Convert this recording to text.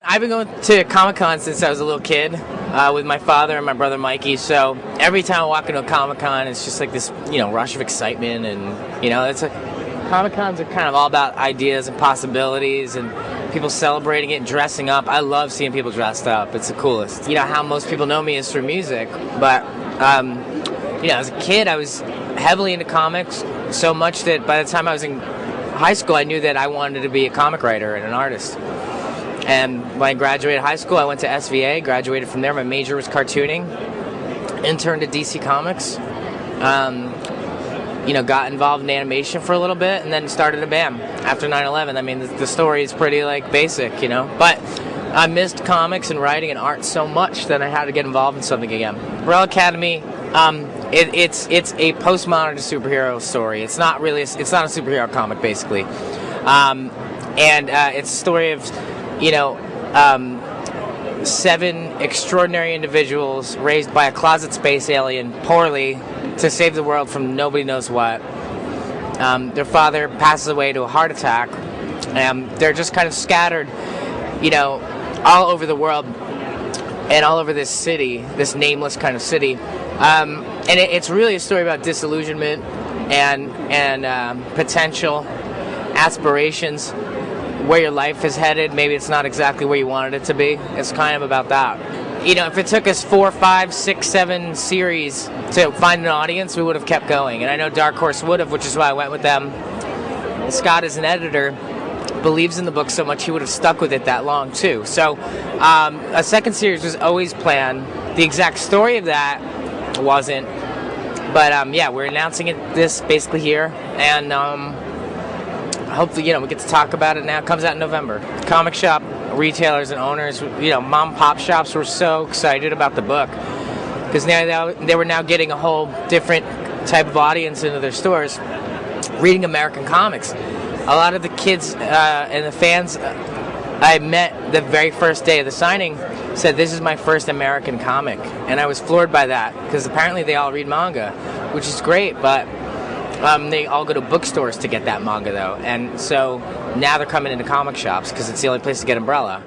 I've been going to Comic-Con since I was a little kid with my father and my brother Mikey, so every time I walk into a Comic-Con it's just like this, rush of excitement, and, Comic-Cons are kind of all about ideas and possibilities and people celebrating it and dressing up. I love seeing people dressed up. It's the coolest. How most people know me is through music, but, as a kid I was heavily into comics, so much that by the time I was in high school I knew that I wanted to be a comic writer and an artist. And when I graduated high school, I went to SVA, graduated from there. My major was cartooning, interned at DC Comics, got involved in animation for a little bit, and then started a band after 9/11. I mean, the story is pretty, basic, But I missed comics and writing and art so much that I had to get involved in something again. Umbrella Academy, it's a postmodern superhero story. It's not a superhero comic, basically. It's a story of 7 extraordinary individuals raised by a closet space alien poorly to save the world from nobody knows what. Their father passes away to a heart attack. They're just kind of scattered, all over the world and all over this city, this nameless kind of city. It's really a story about disillusionment and potential, aspirations, where your life is headed. Maybe it's not exactly where you wanted it to be. It's kind of about that. If it took us 4, 5, 6, 7 series to find an audience, we would have kept going. And I know Dark Horse would have, which is why I went with them. Scott, as an editor, believes in the book so much he would have stuck with it that long too. So a second series was always planned. The exact story of that wasn't. But we're announcing this basically here. And hopefully, we get to talk about it now. It comes out in November. Comic shop retailers and owners, mom and pop shops were so excited about the book because now they were now getting a whole different type of audience into their stores, reading American comics. A lot of the kids and the fans I met the very first day of the signing said, "This is my first American comic," and I was floored by that because apparently they all read manga, which is great, but they all go to bookstores to get that manga, though. And so now they're coming into comic shops because it's the only place to get Umbrella.